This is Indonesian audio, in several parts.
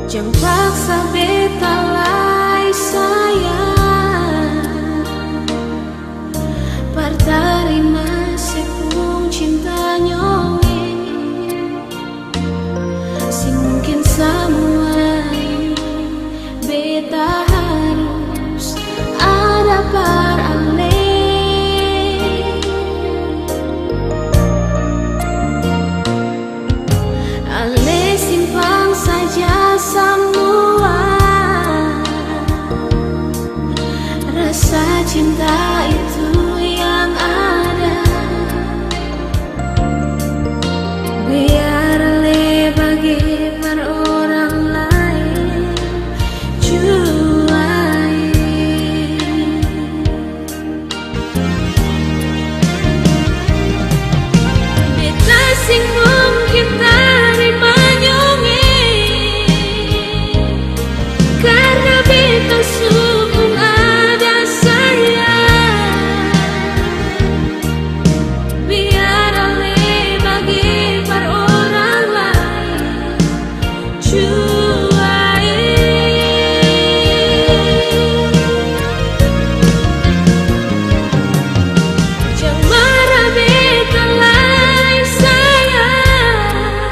Jangan paksa beta lai sayang, partarima sepung cinta nyonge. Si mungkin semua ini beta harus ada par ale. Ale simpang saja semua rasa cinta itu yang ada. Biar Ale bagi per orang lain juai. Beta sing mungkin terima nyonge, karena beta sungguh ada sayang. Biar Ale bagi per orang lain juai. Jangan marah beta lai sayang,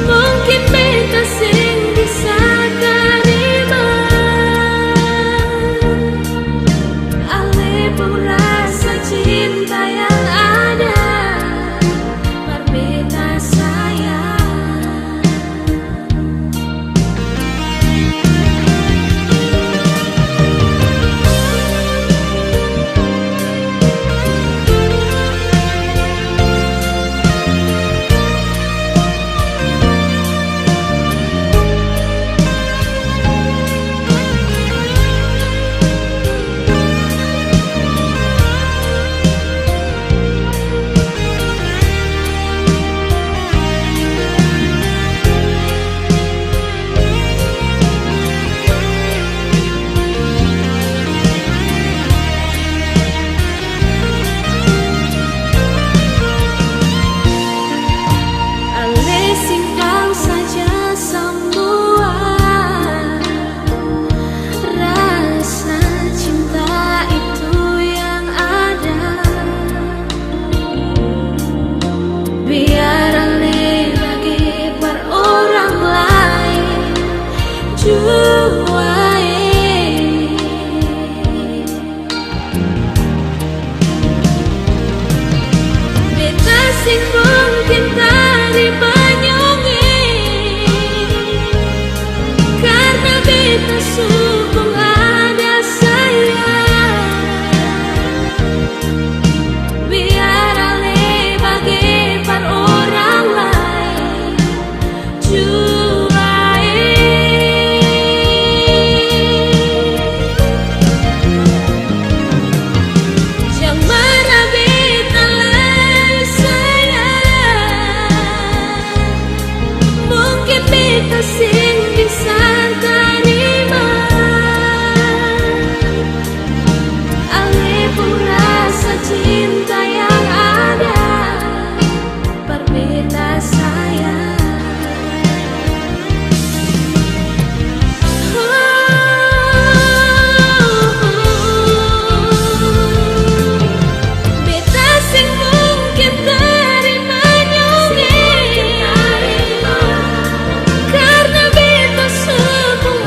mungkin beta sing bisa terima. Ale pun rasa cinta yang ada par beta sayang. Ale simpan saja semua rasa cinta itu yang ada. Biar Ale bagi per orang lain juai. Beta sing mungkin terima nyonge, karena beta sungguh ada sayang. Biar Ale bagi per orang lain juai. Jangan marah beta lai sayang, mungkin beta sing bisa terima. Ale pun rasa cinta yang ada par beta sayang. Beta sing mungkin terima nyonge, karena beta sungguh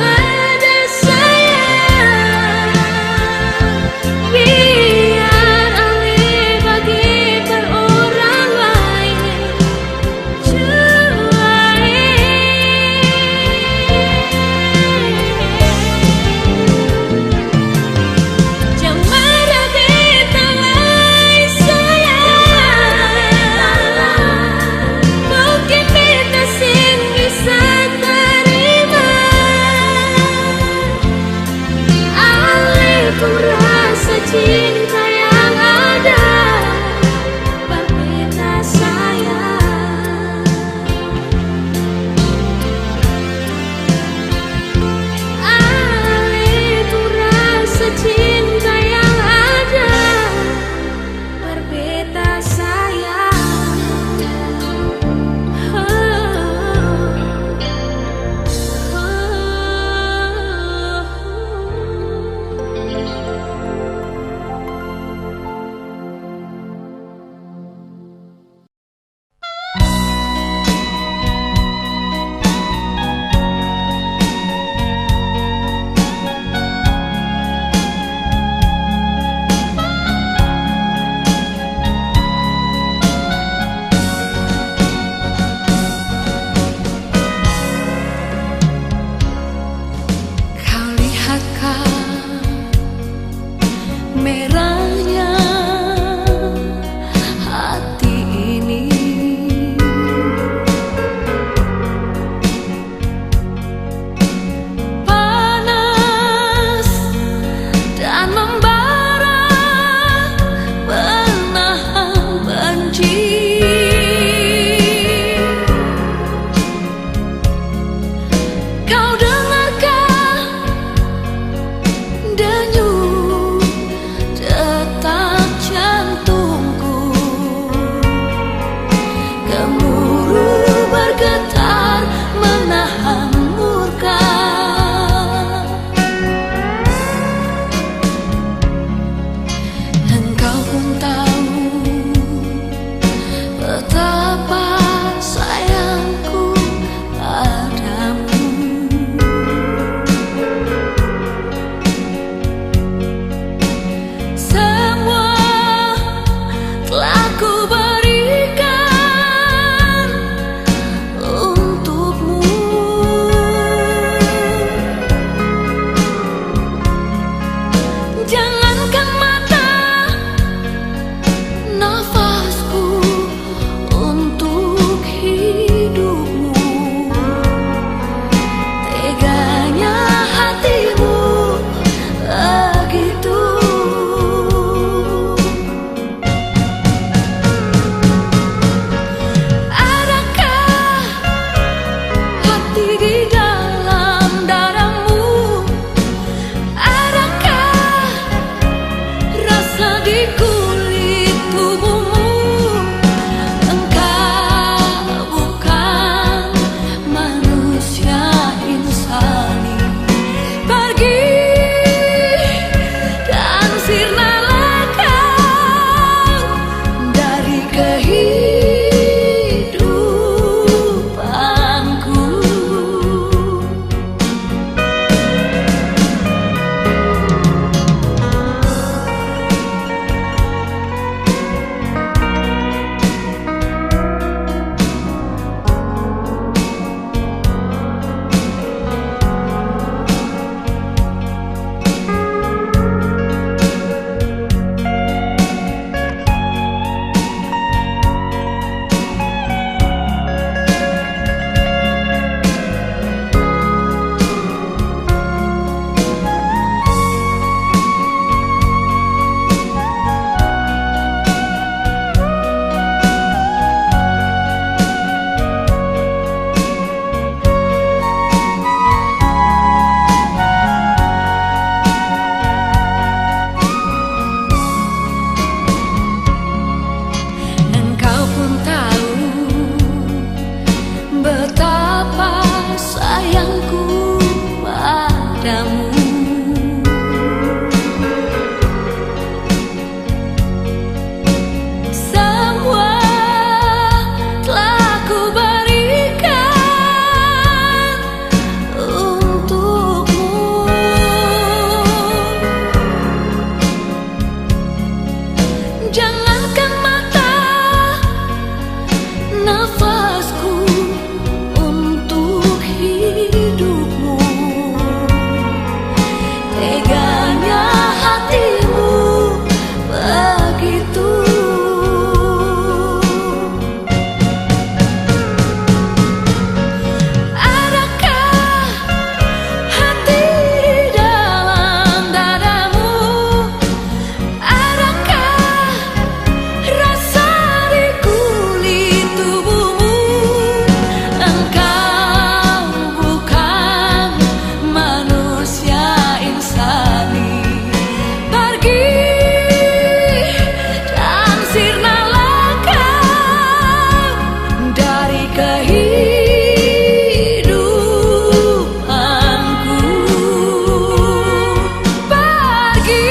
betapa sayangku padamu. Semua telah ku berikan untukmu. Jangankan mata, nafasku untuk hidupmu. Teganya hatimu begitu. Adakah hati di dalam dadamu? Adakah rasa di kulit tubuhmu? Engkau bukan manusia insani. Pergi dan sirnalah kau dari kehidupanku. Pergi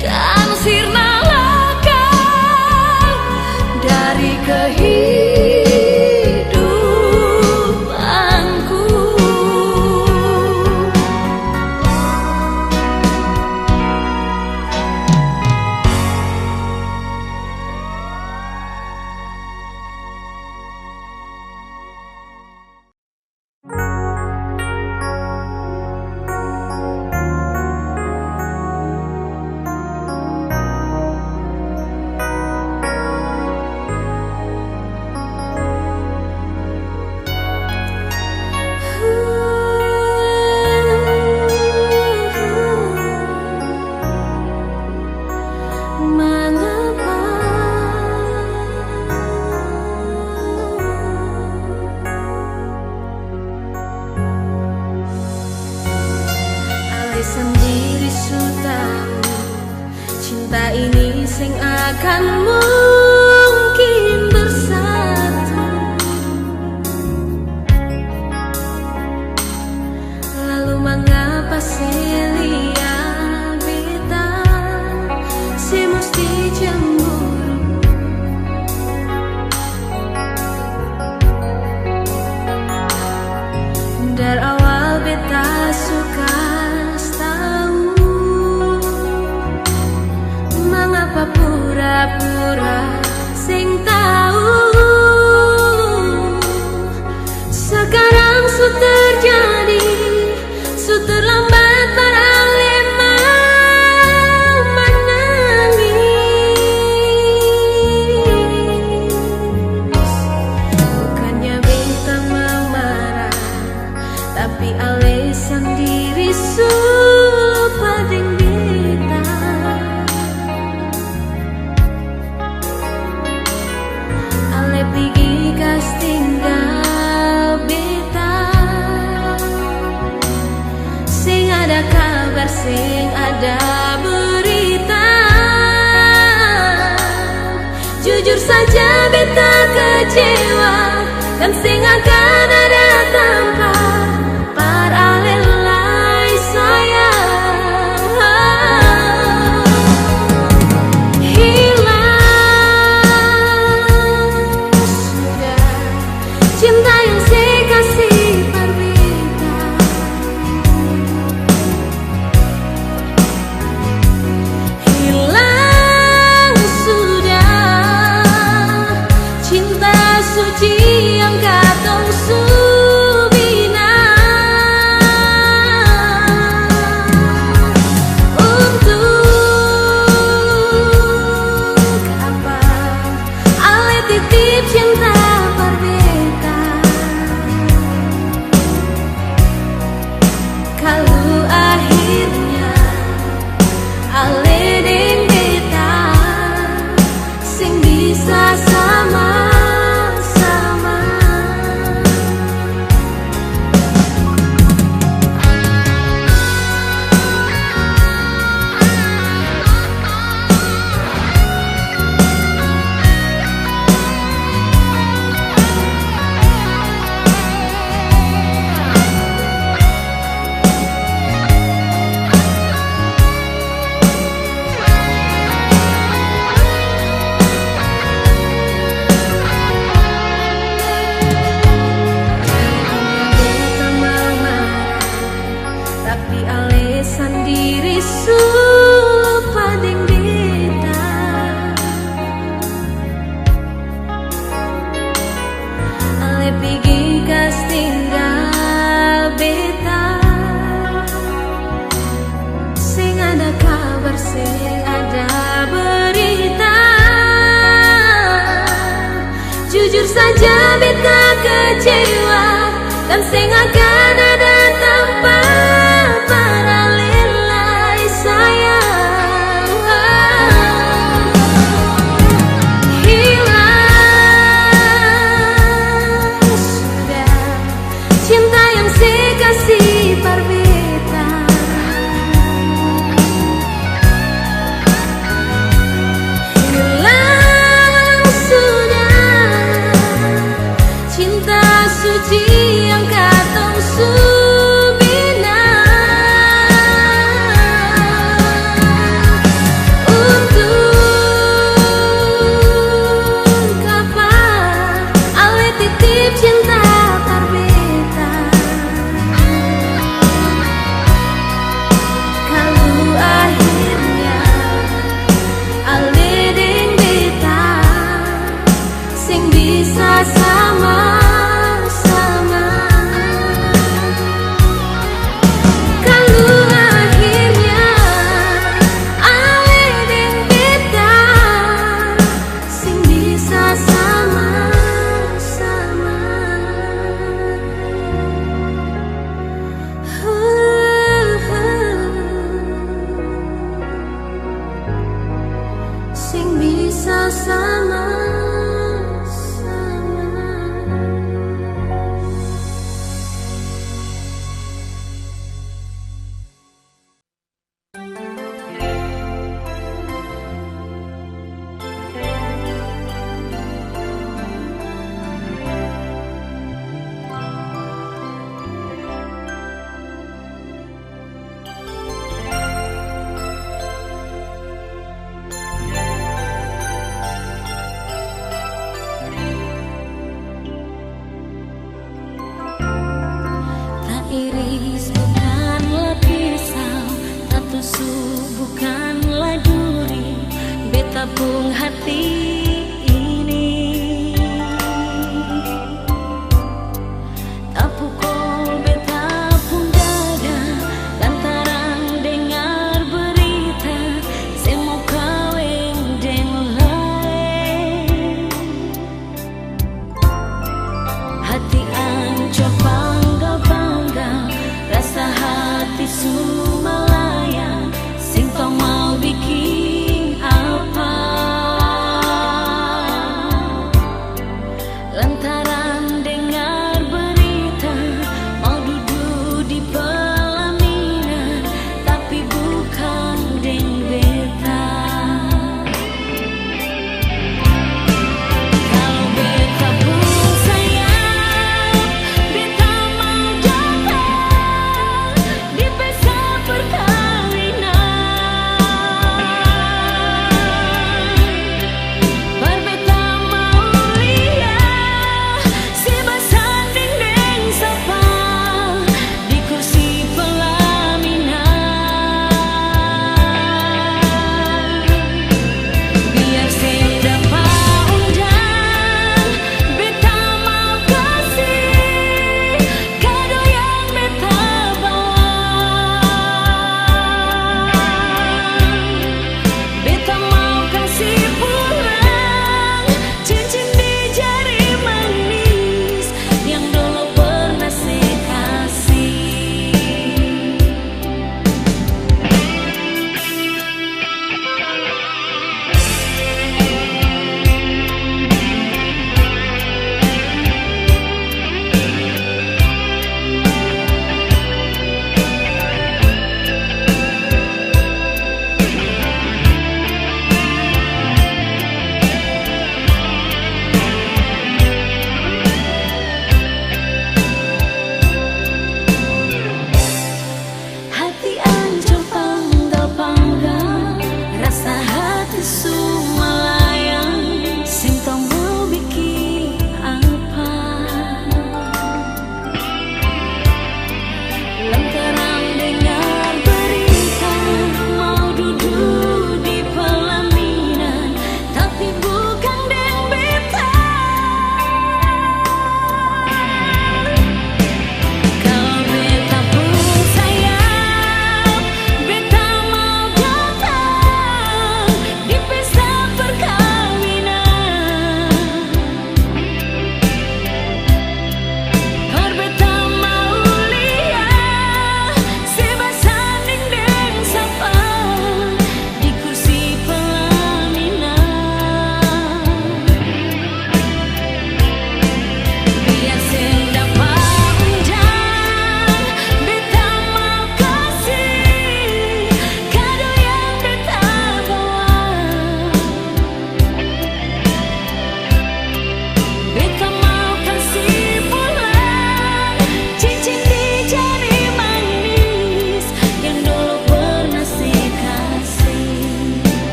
dan sirnalah kau dari kehidupanku. Mengapa Ale sendiri sudah cinta ini sing akan mungkin bersatu. Lalu mengapa Celia beta si mesti cemburu? Dari awal beta suka tahu, mengapa pura-pura sing tahu. Sekarang su terjadi, su terlambat para lemah menangis. Bukannya beta mau marah, tapi Ale sendiri supa deng beta. Ale pergi kas tinggal beta. Sing ada kabar, sing ada berita. Jujur saja beta kecewa, dan sing akan ada tanpa par Ale lai sayang. Hilang sudah cinta yang saya kasih par beta. Hilang sudah cinta suci yang katong subina. Untuk apa Ale titip cinta par beta? sing ada berita. Jujur saja beta kecewa, dan sing akan ada tanpa paralelai sayang. Hilang sudah cinta yang saya kasih parbeta. Hilang sudah cinta suci yang katong subina. Untuk kapan ale titip cinta parbeta. Kalau akhirnya ale deng beta sing bisa sama-sama. Kalau akhirnya ale deng beta sing bisa sama-sama. Sing bisa sama-sama. Tak iris bukanlah pisau, tak tusuk bukanlah duri, beta pun hati ini. Tak pukul beta pun dada, lantaran dengar berita semua kawin deng lain. Hati ancur bangga-bangga, rasa hati sumalaya, sing tau mau bikin apa.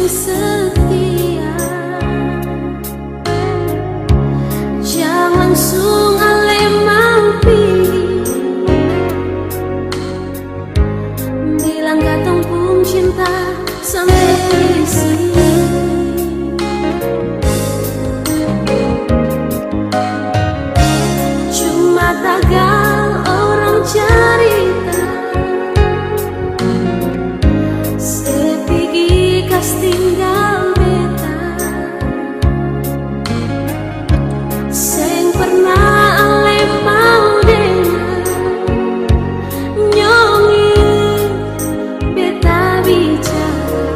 sing setia. Jangan langsung ale mampi bilang katong pun cinta sampai di sini. Cuma tagal orang cerita, sepigi kas tinggal beta. Seng pernah ale mau dengar nyongi beta bicara.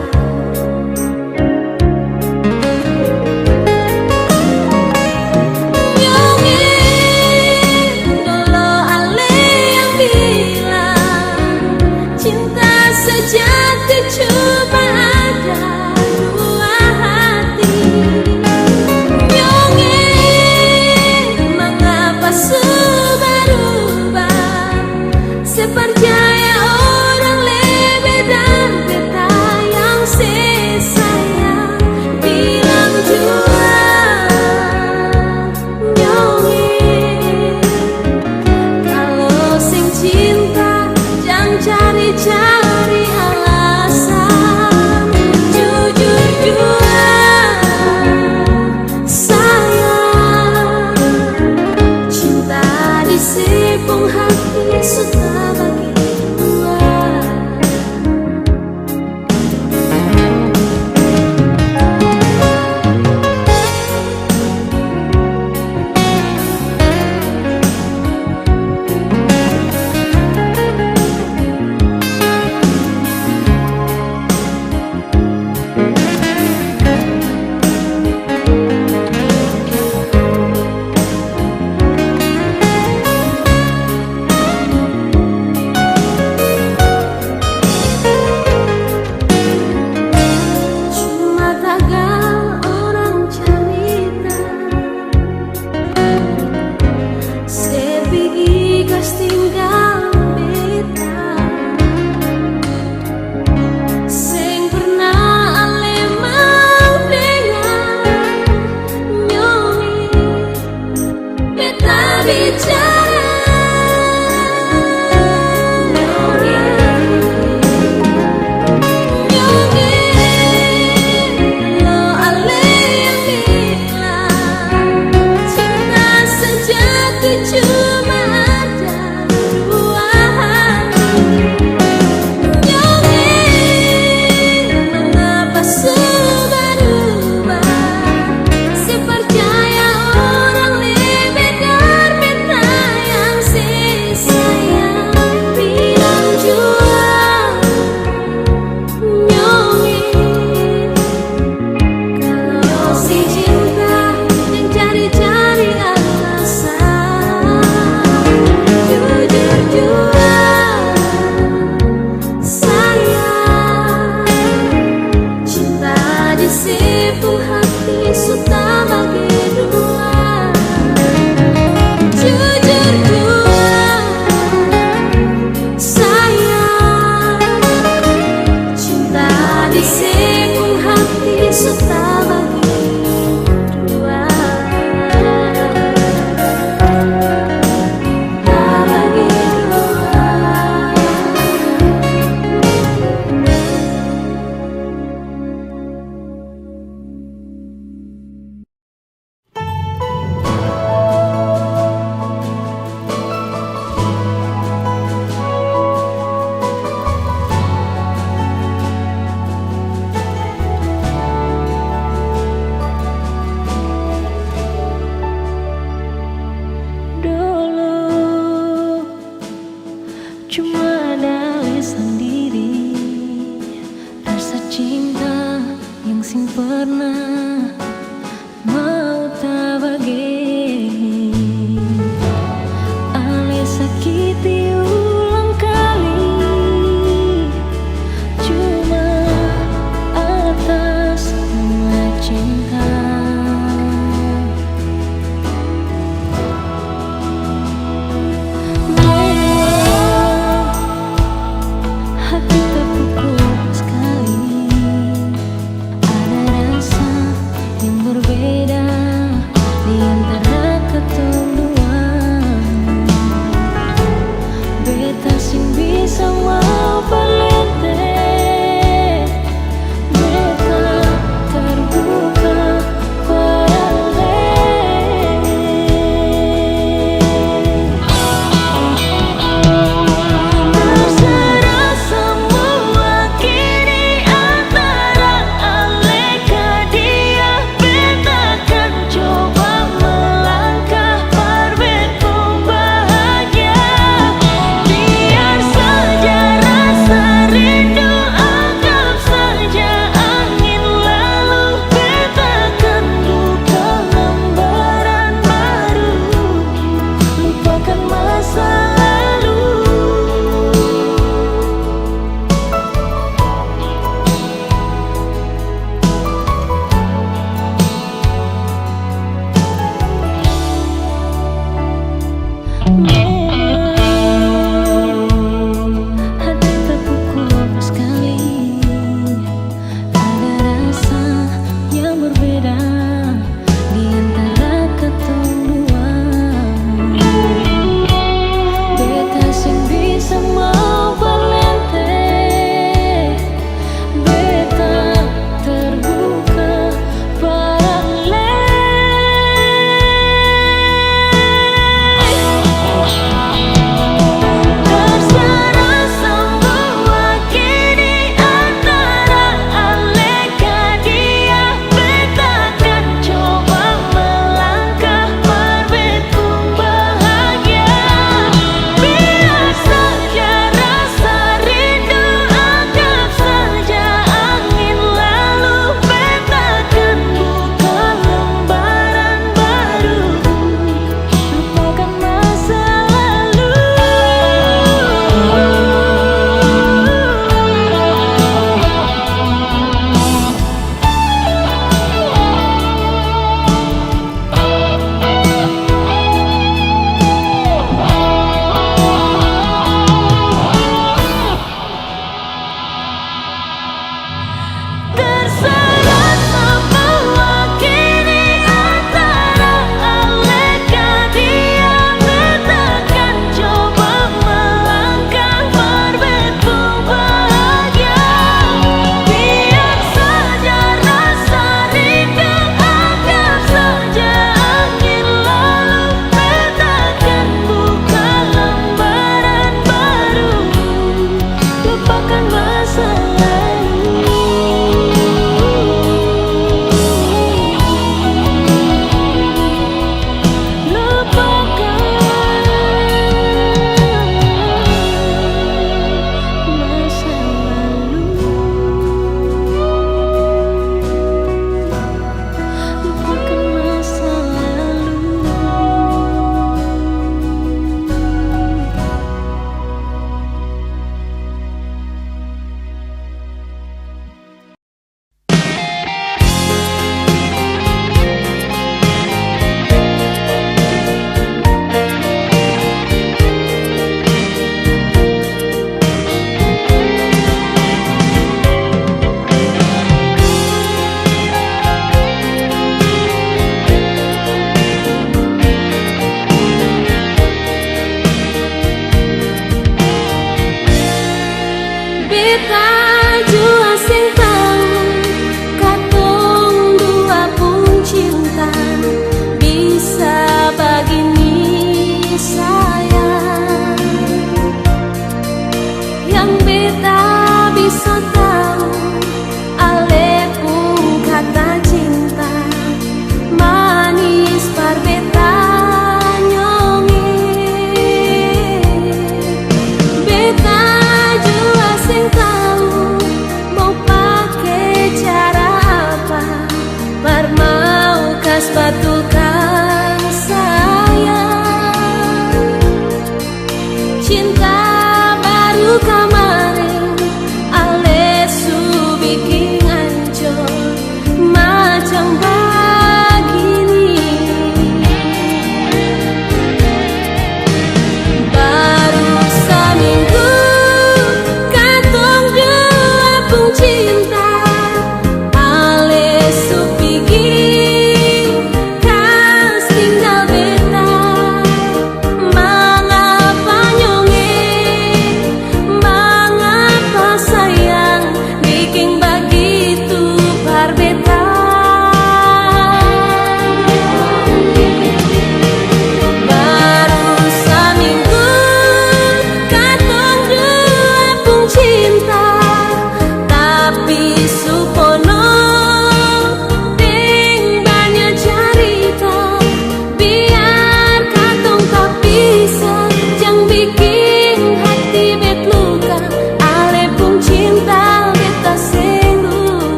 Nyongi dulu ale yang bilang cinta sejati cuma ada dua hati. Nyongi mengapa sudah berubah, sepercaya orang lebih dan beta yang sayang bilang jua. Nyongi kalau sing cinta jangan cari-cari alasan, jujur jua sayang. Cinta disepung hati sudah bagi dua. Cuma tagal orang cerita, sepigi kas tinggal beta. Seng pernah ale mau dengar nyongi beta bicara. Nyongi lo ale yang bilang cinta sejati cuma ada dua hati. Nyongi mengapa sudah berubah, sepercaya orang lebih dan beta yang sayang bilang jua. Nyongi kalau si cinta yang cari-cari alasan, jujur jua sayang. Cinta disepung hati sudah bagi dua. Jujur jua sayang. Cinta disepung hati sudah bagi dua. Tak bagi dua. Dulu cuma ada sendiri rasa cinta yang sing pernah mau tak bagi. Ale sakiti ulang kali cuma atas nama cinta. Hati terpukul sekali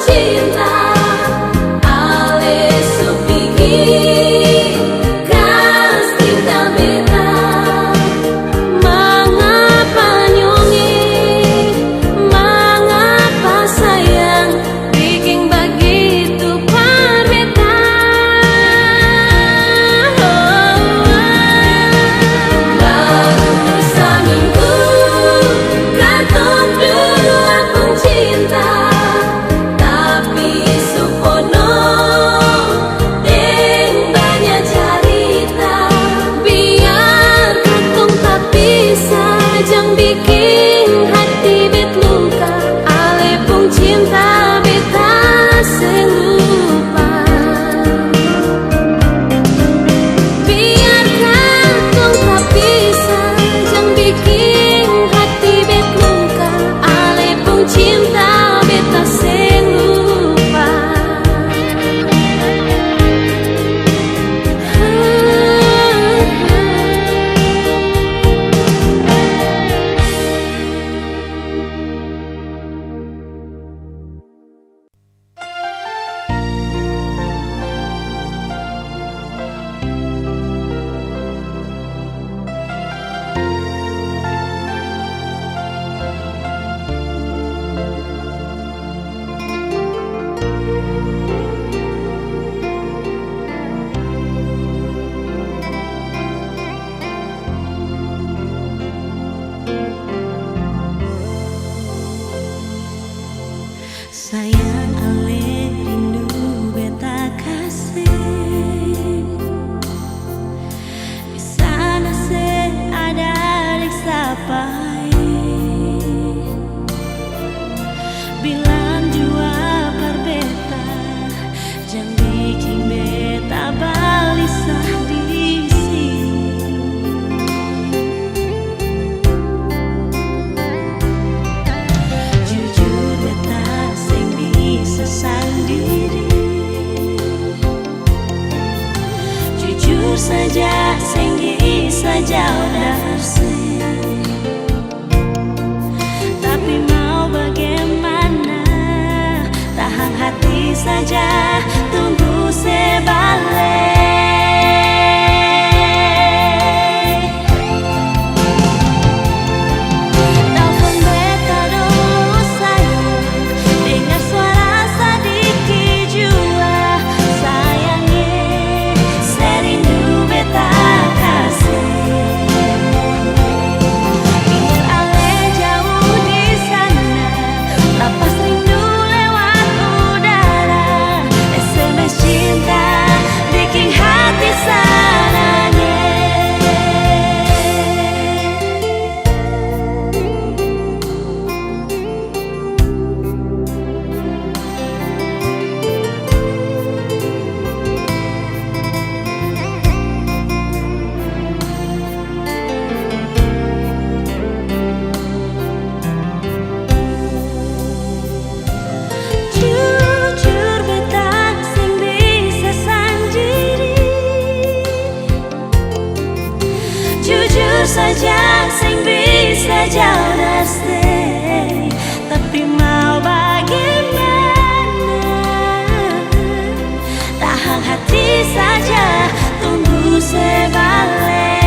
cinta ale supiki kastinta beta mengapa nyongi mengapa sayang bikin begitu parbeta baru seminggu kantor dulu aku cinta tapi supono deng banyak cerita biar katong tak bisa jang bikin hati bet luka ale pun cinta beta selupa biar katong tak bisa jang bikin hati bet luka ale pun cinta beta selupa sayang ale rindu beta kasih di sana se ada adik sapai bilang jua par beta jang bikin beta balisah di sini jujur beta sing bisa sendiri jujur saja sing bisa jauh dari tapi mau bagaimana tahan hati saja tunggu sebalik telepon beta dulu sayang dengar suara sedikit jua sayangnya serindu beta kasih biar ale jauh di sana lapas rindu lewat udara SMS cinta bikin hati sananya jujur beta sing bisa sendiri jujur saja sing bisa jauh dari tapi mau bagaimana tahan hati saja tunggu sebalik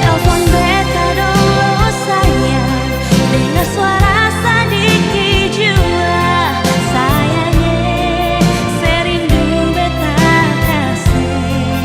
telepon beta dulu sayang dengar suara sedikit jua sayangnya serindu beta kasih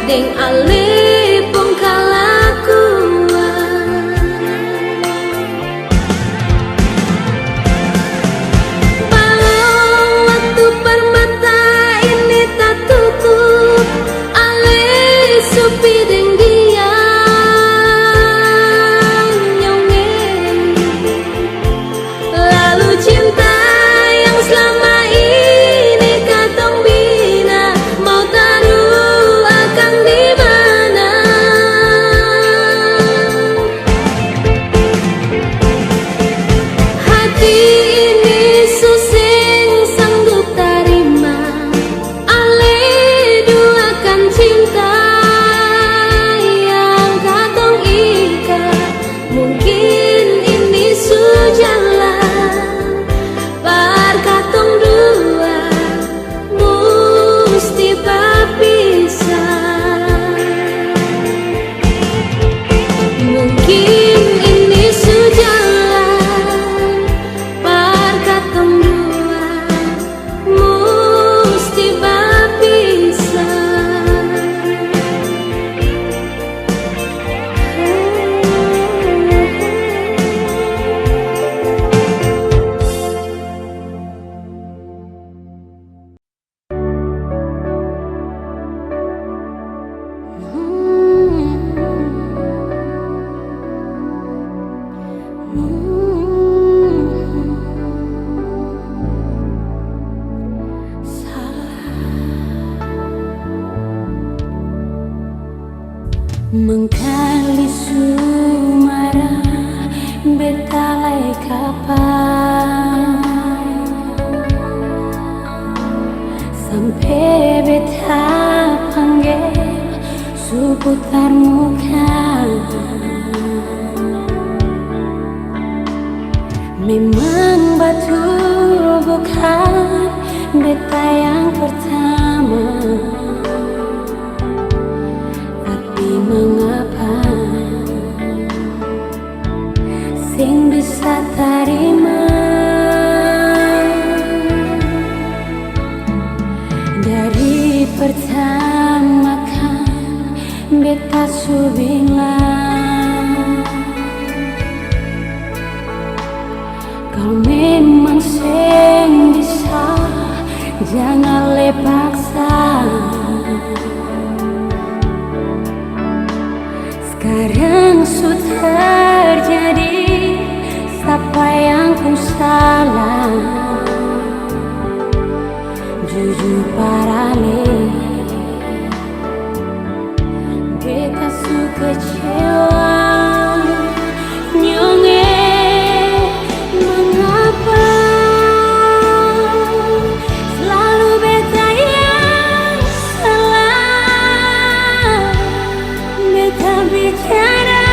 deng ale pun kalakuan. Walau waktu permata ini tak tutup, ale supi deng dia nyongeng. Lalu cinta yang selama ini katong bina mau taruh akan di mana? Hati ini suseng sanggup terima ale duakan cinta yang katong ikat. Mungkin ini sujalan par katong dua musti berpisah. Mungkin ini sujalan par katong dua musti berpisah. Mengkali sumara betalai kapan sampai beta panggil seputar muka. Memang betul bukan beta yang pertama, tapi mengapa sing bisa terima dari pertama kan beta su bilang kalau memang sing bisa jangan le paksa. Sekarang sudah terjadi, siapa yang ku salah? Jujur parale, beta su kecewa. Nyonge, mengapa selalu beta yang salah? Beta bicara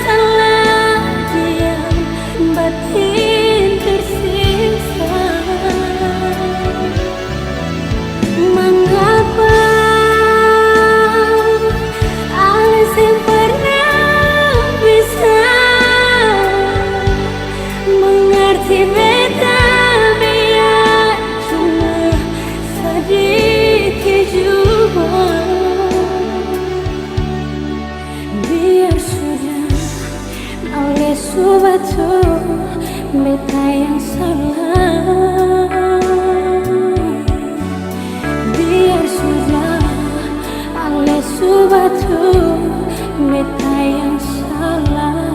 salah, diam batin tersiksa. Mengapa alis yang pernah bisa mengerti beta biar cuma sedikit juga. Biar sudah oleh subatu beta yang salah. Biar sudah oleh subatu beta yang salah.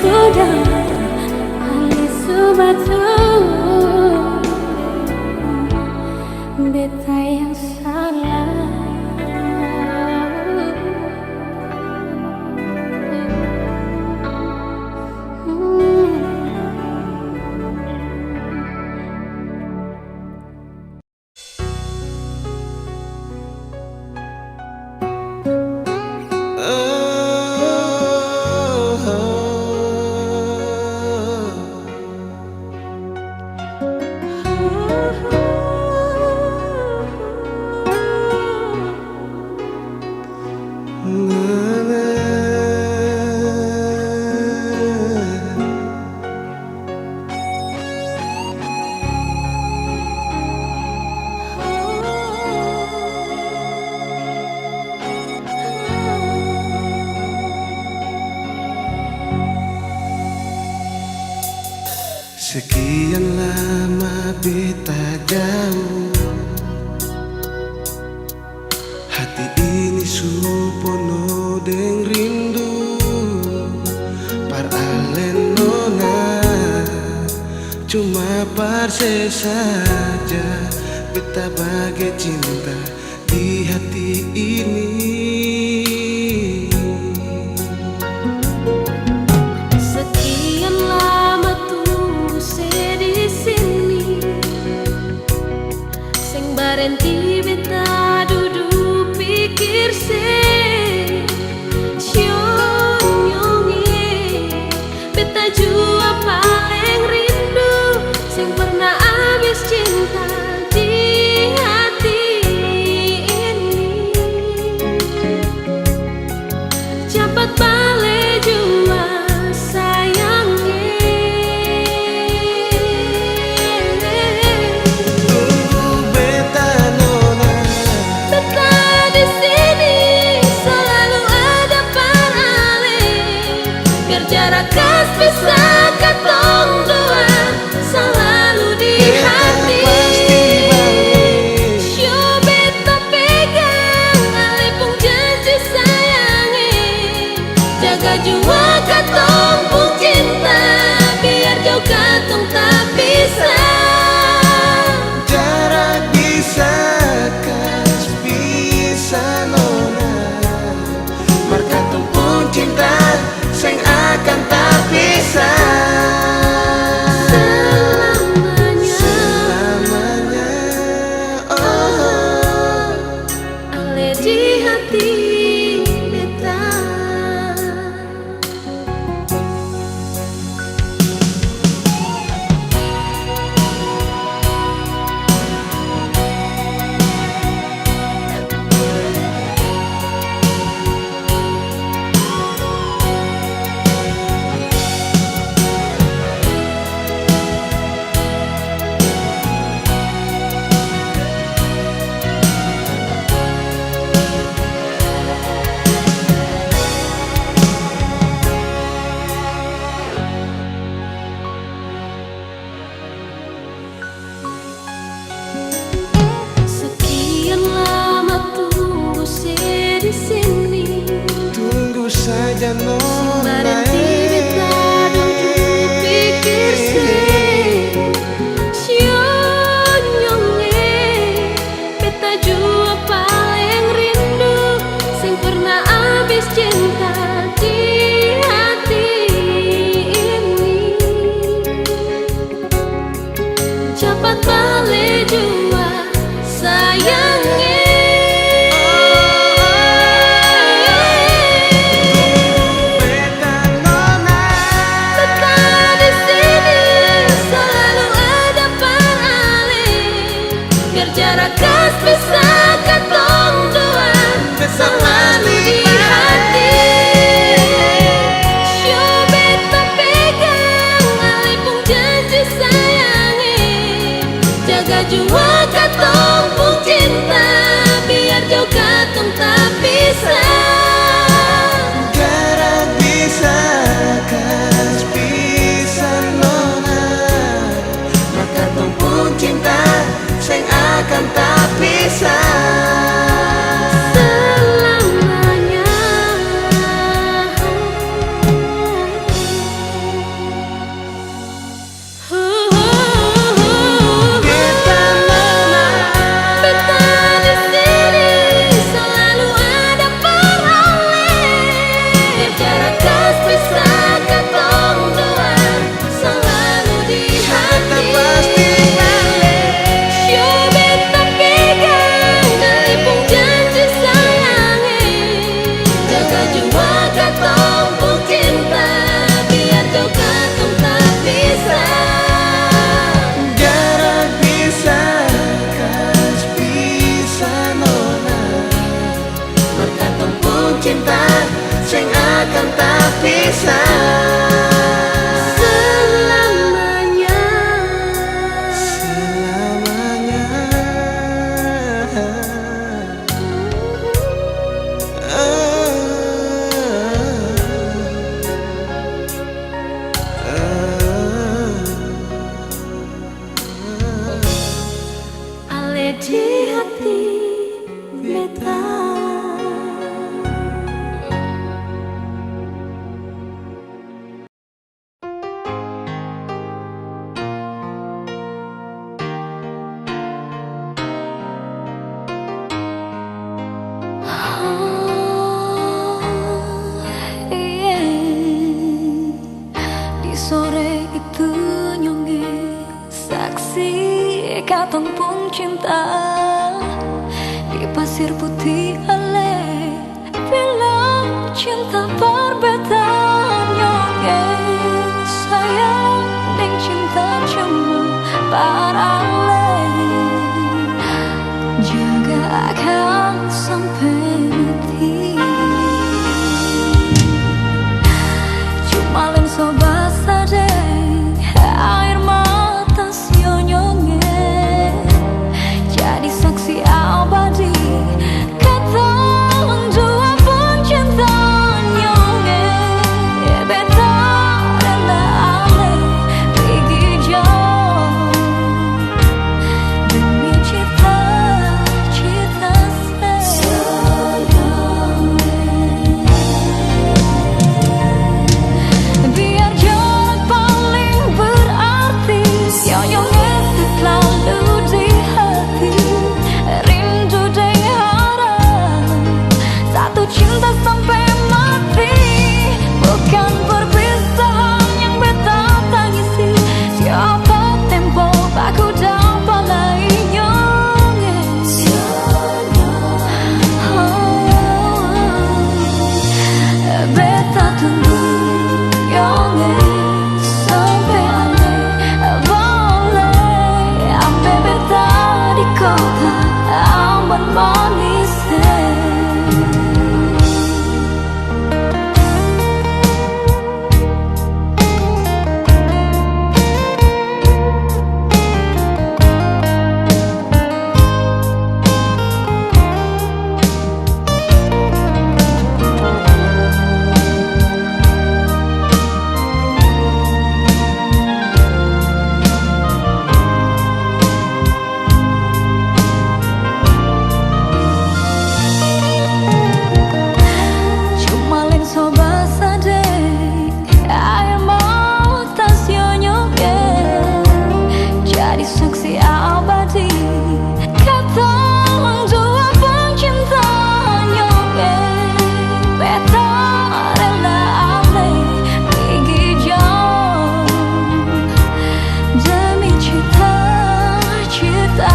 sudah Ali subatu beta yang salah. Sekian lama beta jauh, hati ini supono deng rindu. Paralen nona, cuma parse saja beta bagai cinta di hati ini. Barenti beta duduk pikir se nyonge beta jua paling rindu sing pernah habis cinta di hati ini. Cepat balik jua kas bisa katong dua selalu di hati. Show beta pegang alipung janji sayangi, jaga jua katong pung cinta biar jauh katong tak bisa. Jarak bisa kas bisa nona, mar katong pun cinta sing akan tak bisa selamanya. Oh, ale di hati beta. Tunggu saja nona, Barenti beta duduk pikir se nyonge beta jua paling rindu sing pernah habis cinta di hati ini. Cepat balik jua sayangi. beta sore itu nyonge saksi katong pun cinta di pasir putih ale film cinta perbedaan nyonge sayang ning cinta cuma parale jaga akan sampai mati cuma len sobat saja air mata sionyonge jadi saksi abadi kata dua pencinta nyonge beta rela ale pergi jauh demi cita-cita biar jarak paling berarti nyonge selalu di hati rindu dan harap satu cinta sampai mati bukan perpisahan yang beta tangisi siapa tempo aku dapat lain nyonge beta tunggu nyonge sampai aneh boleh ambil beta di kota Ambon manis cuma len sobat saja air mata sionyonge jadi saksi abadi kata dua pencinta nyonge beta rela ale pergi jauh demi cita-cita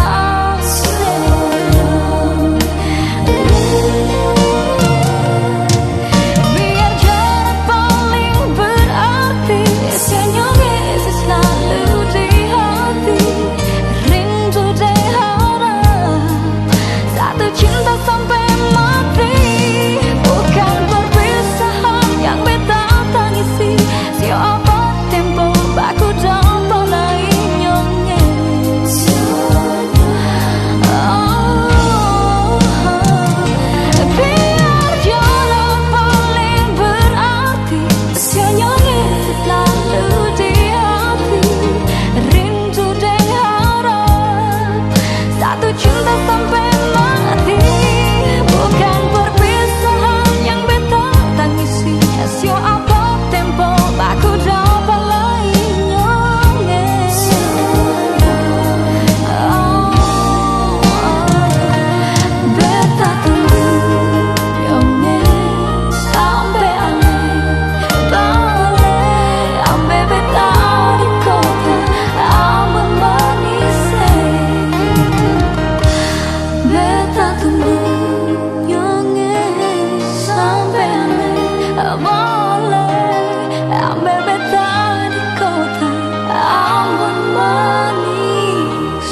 biar jarak paling berarti senyumnya selalu di hati rindu dan harap satu cinta sampai mati bukan perpisahan yang beta tangisi siapa tempo aku dapat lain nyonge biar jarak paling berarti senyumnya selalu di hati rindu dan harap satu cinta sampai mati bukan perpisahan yang beta tangisi siapa tempo aku dapat lain nyonge beta tunggu nyonge sampai aneh boleh ambil beta di kota Ambon manis beta tunggu nyonge sampai aneh boleh ambil beta di kota Ambon manis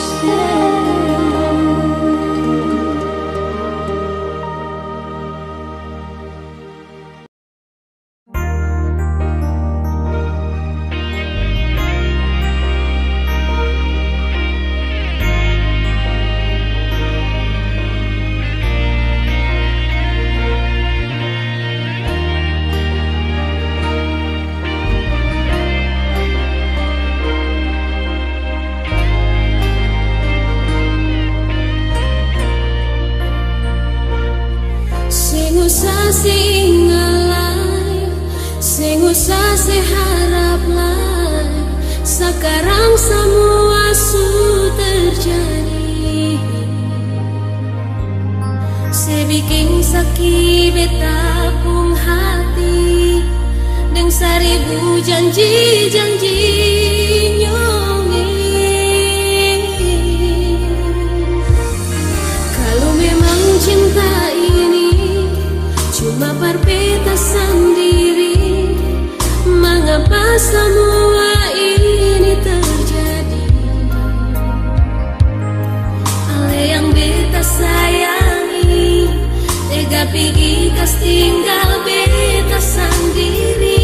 sing usah sing ngalai sing usah sing harap lai sekarang semua sudah terjadi sebikin sakit beta pun hati dan Seribu janji-janji nyongi. Kalau memang cinta ini cuma perpetasan diri, mengapa semua ini terjadi? Ale yang beta sayangi tega pergi kas tinggal beta sendiri.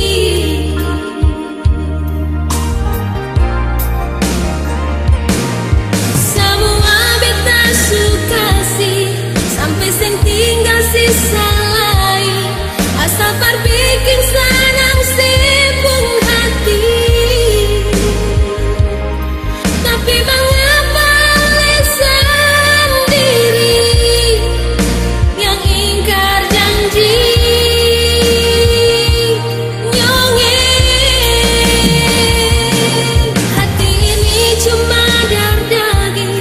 Semua beta suka sih, sampai sing tinggal sisa lain, asal bikin senang sibuk hati. Tapi mengapa le sendiri yang ingkar janji nyonge. Hati ini cuma daging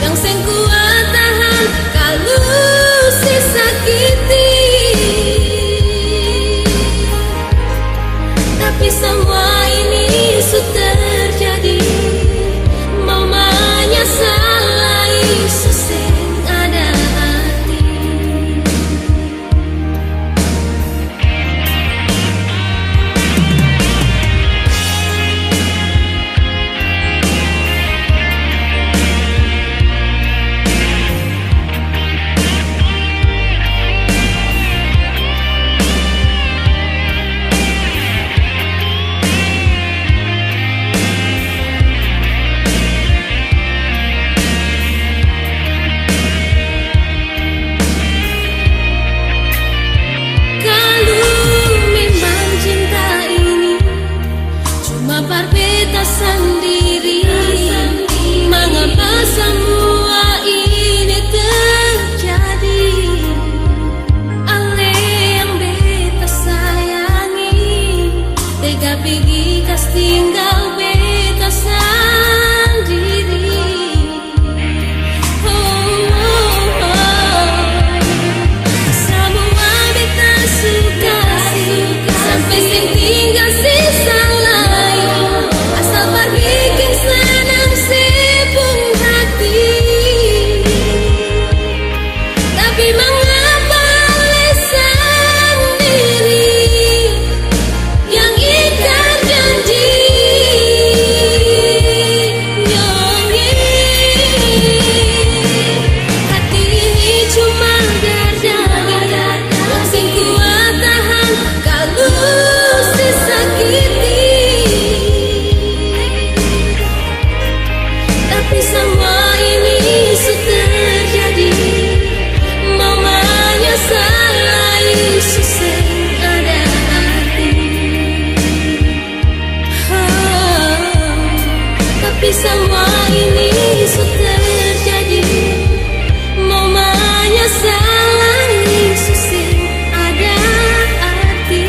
yang sing kuat tahan kalau si sakiti. Tapi semua ini sudah terjadi, mau menyesal susah ada hati. Kalau memang cinta ini cuma perpetasan diri, mengapa semua ini terjadi? Ale yang beta sayangi tega pergi kas tinggal beta sendiri. Semua beta suka sih, sampai sing tinggal sisa lain, asal bikin senang sibuk hati. Tapi mengapa le sendiri yang ingkar janji nyongi. Hati ini cuma daging yang sing kuat tahan kalau si sakiti. Tapi semua ini sudah terjadi, mau menyesal susah ada hati. Tapi semua ini sudah terjadi, mau menyesal susah ada arti.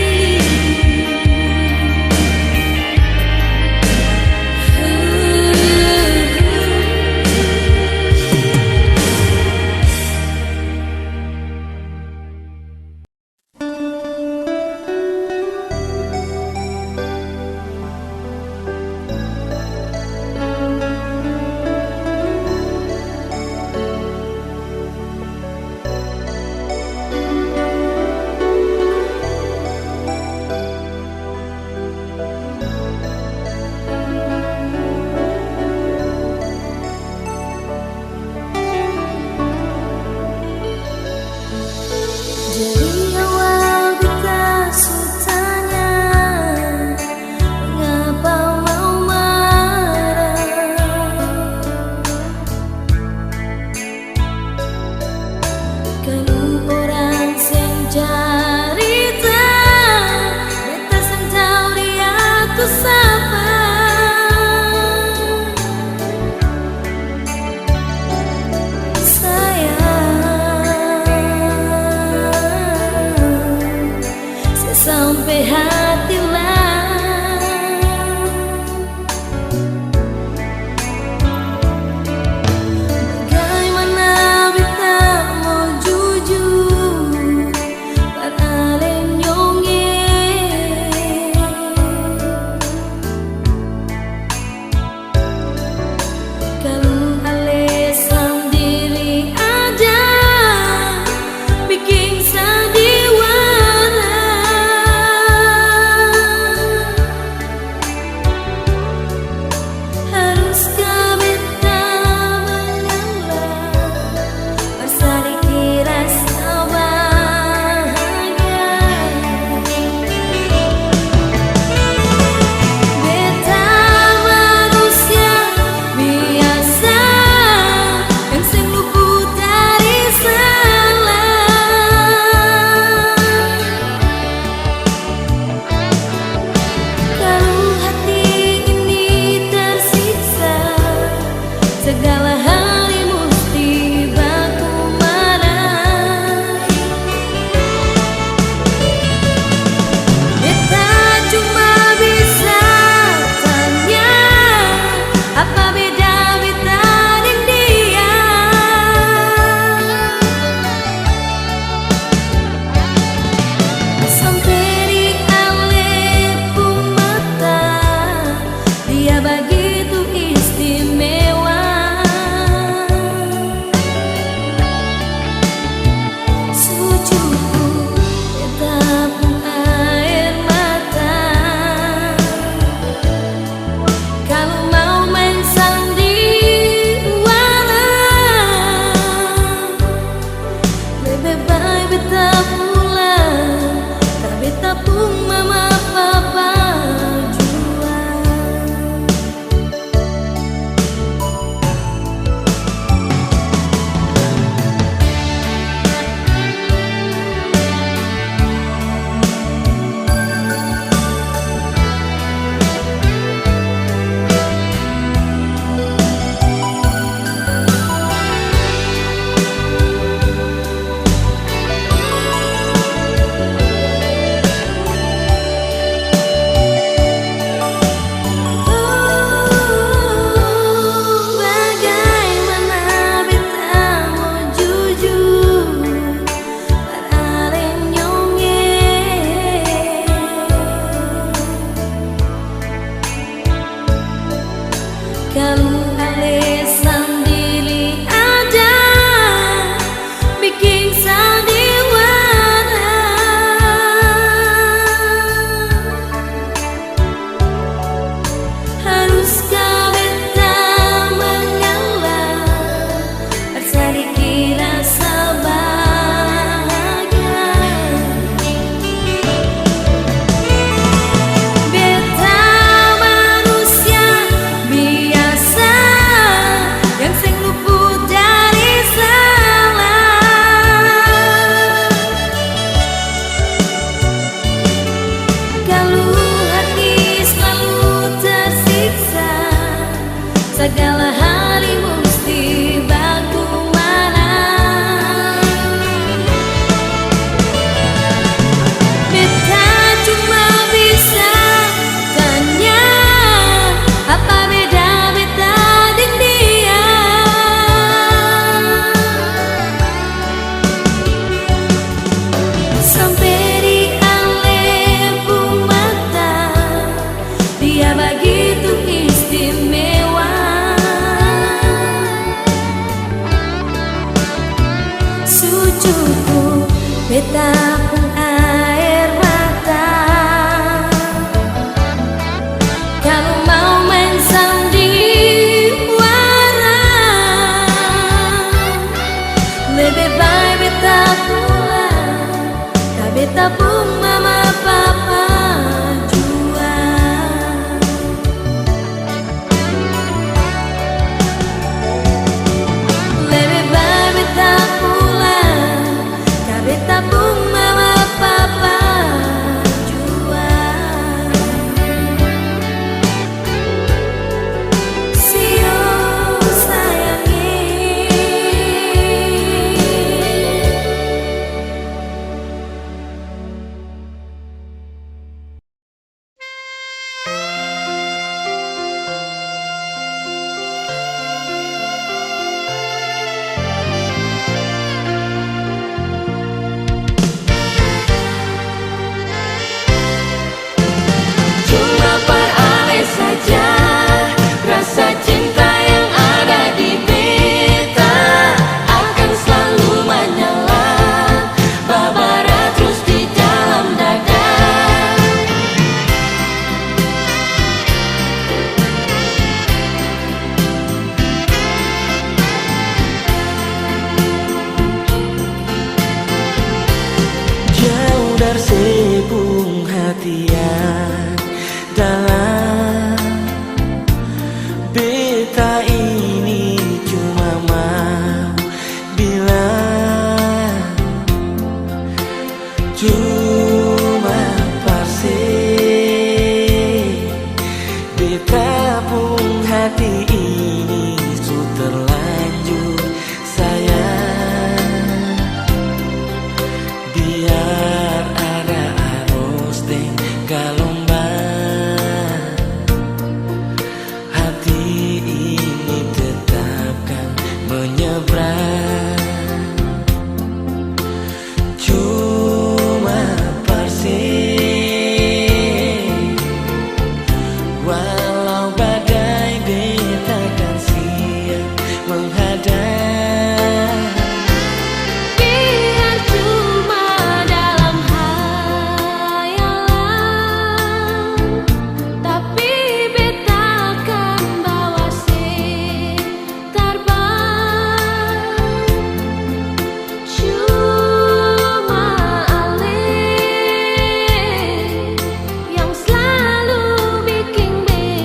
suku beta pun air mata. Kalau mau main sandiwara, lebih baik beta pulang, tak beta pun mama papa jua. Lebih baik beta pulang, tak beta pun mama papa jua. Sio sayangi, Cuma peroleh saja rasa cinta yang ada di beta akan selalu menyala, babara terus di dalam dada. Jauh dari sebung hatian dalam beta ini cuma mau bilang, cuma parse beta pun hati ini sudah terlanjur sayang. Biar ada arus dan gelombang, hati ini tetapkan menyeberang. Cuma parse walau badai beta kan siap menghadap. biar cuma dalam hayalan, tapi beta akan bawa terbang. Cuma ale yang selalu bikin beta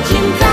cinta